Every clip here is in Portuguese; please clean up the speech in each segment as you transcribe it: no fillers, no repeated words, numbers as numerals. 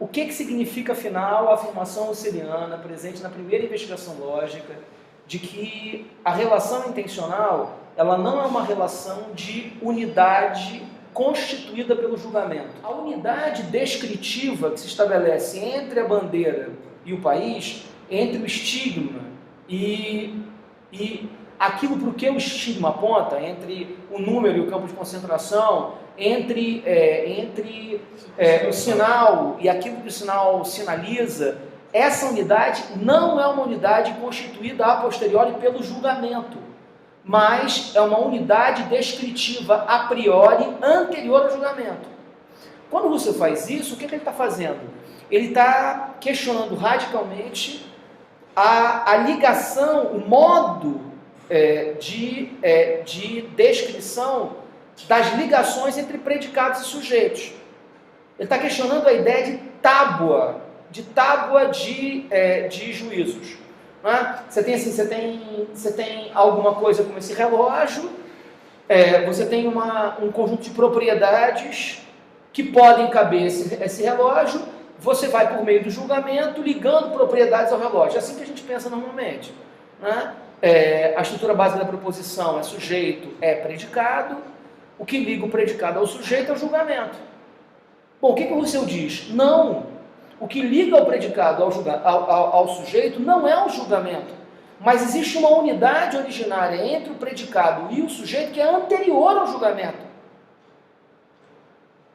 o que significa, afinal, a afirmação husserliana presente na primeira investigação lógica de que a relação intencional ela não é uma relação de unidade constituída pelo julgamento. A unidade descritiva que se estabelece entre a bandeira e o país, entre o estigma e aquilo para o que o estigma aponta, entre o número e o campo de concentração, entre o sinal e aquilo que o sinal sinaliza, essa unidade não é uma unidade constituída a posteriori pelo julgamento, mas é uma unidade descritiva a priori anterior ao julgamento. Quando o Husserl faz isso, o que ele está fazendo? Ele está questionando radicalmente a ligação, o modo de descrição das ligações entre predicados e sujeitos. Ele está questionando a ideia de tábua de juízos. Não é? Você tem alguma coisa como esse relógio, você tem um conjunto de propriedades que podem caber esse relógio, você vai por meio do julgamento ligando propriedades ao relógio. É assim que a gente pensa normalmente. Não é? A estrutura básica da proposição é sujeito, é predicado, o que liga o predicado ao sujeito é o julgamento. Bom, o que o Husserl diz? Não! O que liga o predicado ao sujeito não é o julgamento, mas existe uma unidade originária entre o predicado e o sujeito que é anterior ao julgamento.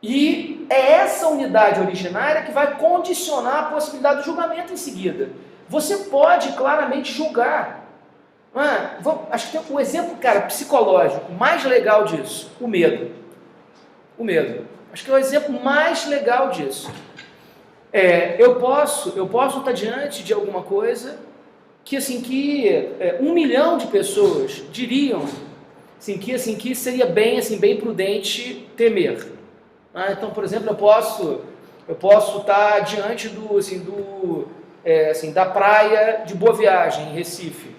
E é essa unidade originária que vai condicionar a possibilidade do julgamento em seguida. Você pode claramente julgar. Acho que tem um exemplo, psicológico mais legal disso, o medo. O medo. Acho que é o exemplo mais legal disso. Eu posso estar diante de alguma coisa que 1 milhão de pessoas diriam que seria bem prudente temer. Então, por exemplo, eu posso estar diante da praia de Boa Viagem, em Recife.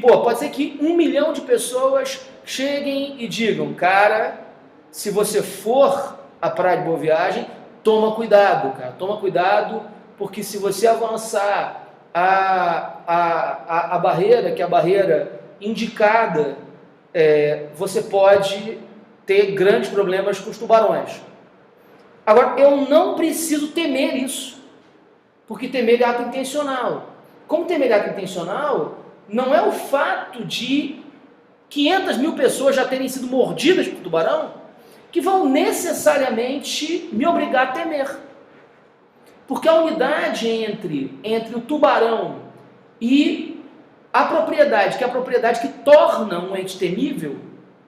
Pode ser que 1 milhão de pessoas cheguem e digam, cara, se você for à praia de Boa Viagem, toma cuidado, porque se você avançar a barreira, que é a barreira indicada, você pode ter grandes problemas com os tubarões. Agora, eu não preciso temer isso, porque temer é ato intencional. Como temer é ato intencional, não é o fato de 500 mil pessoas já terem sido mordidas por tubarão que vão necessariamente me obrigar a temer. Porque a unidade entre o tubarão e a propriedade, que é a propriedade que torna um ente temível,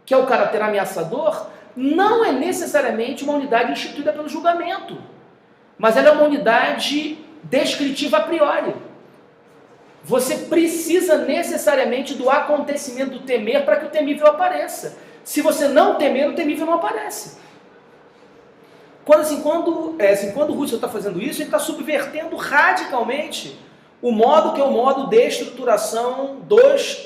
que é o caráter ameaçador, não é necessariamente uma unidade instituída pelo julgamento, mas ela é uma unidade descritiva a priori. Você precisa necessariamente do acontecimento do temer para que o temível apareça. Se você não temer, o temível não aparece. Quando o Husserl está fazendo isso, ele está subvertendo radicalmente o modo que é o modo de estruturação dos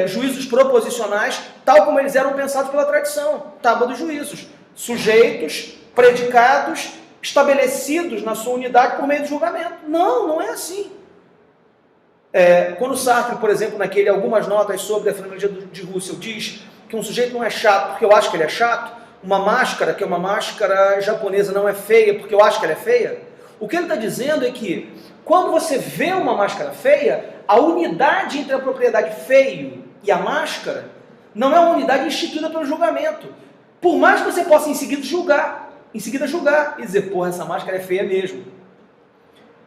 juízos proposicionais, tal como eles eram pensados pela tradição. Tábua dos juízos. Sujeitos, predicados, estabelecidos na sua unidade por meio do julgamento. Não é assim. Quando Sartre, por exemplo, algumas notas sobre a fenomenologia de Husserl, diz que um sujeito não é chato porque eu acho que ele é chato, uma máscara, que é uma máscara japonesa, não é feia porque eu acho que ela é feia, o que ele está dizendo é que quando você vê uma máscara feia, a unidade entre a propriedade feio e a máscara não é uma unidade instituída pelo julgamento. Por mais que você possa em seguida julgar e dizer, porra, essa máscara é feia mesmo.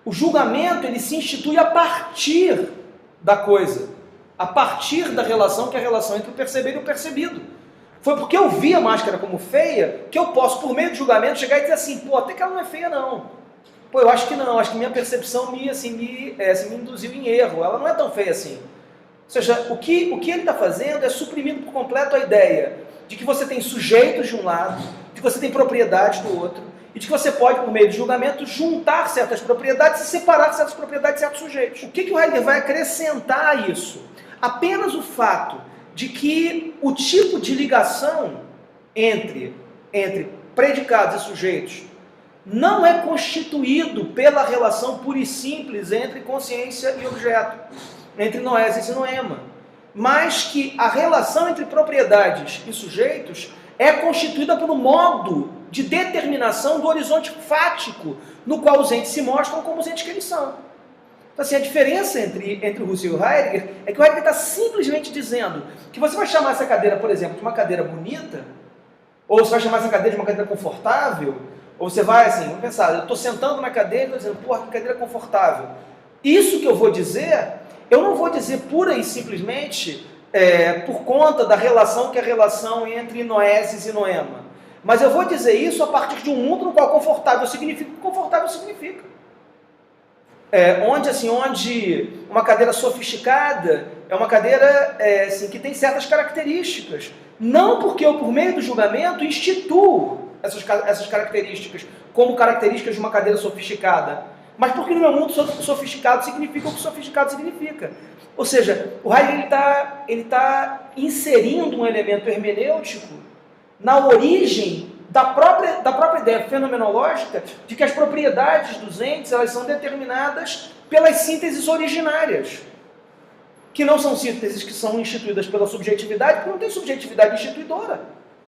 O julgamento, ele se institui a partir da coisa, a partir da relação, que é a relação entre o perceber e o percebido. Foi porque eu vi a máscara como feia, que eu posso, por meio do julgamento, chegar e dizer assim, até que ela não é feia não. Eu acho que não, acho que minha percepção me induziu em erro, ela não é tão feia assim. Ou seja, o que ele está fazendo é suprimindo por completo a ideia de que você tem sujeitos de um lado, de que você tem propriedades do outro, e de que você pode, por meio de julgamento, juntar certas propriedades e separar certas propriedades de certos sujeitos. O que o Heidegger vai acrescentar a isso? Apenas o fato de que o tipo de ligação entre predicados e sujeitos não é constituído pela relação pura e simples entre consciência e objeto, entre noesis e noema, mas que a relação entre propriedades e sujeitos é constituída pelo modo de determinação do horizonte fático no qual os entes se mostram como os entes que eles são. Então, assim, a diferença entre o Husserl e o Heidegger é que o Heidegger está simplesmente dizendo que você vai chamar essa cadeira, por exemplo, de uma cadeira bonita, ou você vai chamar essa cadeira de uma cadeira confortável, ou você vai assim, vamos pensar, eu estou sentando na cadeira e estou dizendo, porra, que cadeira confortável. Isso que eu vou dizer, eu não vou dizer pura e simplesmente por conta da relação que é a relação entre noesis e noema. Mas eu vou dizer isso a partir de um mundo no qual confortável significa o que confortável significa. Onde uma cadeira sofisticada é uma cadeira assim, que tem certas características. Não porque eu, por meio do julgamento, instituo essas características como características de uma cadeira sofisticada, mas porque no meu mundo sofisticado significa o que sofisticado significa. Ou seja, o Heidegger ele tá inserindo um elemento hermenêutico na origem da própria ideia fenomenológica de que as propriedades dos entes elas são determinadas pelas sínteses originárias, que não são sínteses que são instituídas pela subjetividade, porque não tem subjetividade instituidora.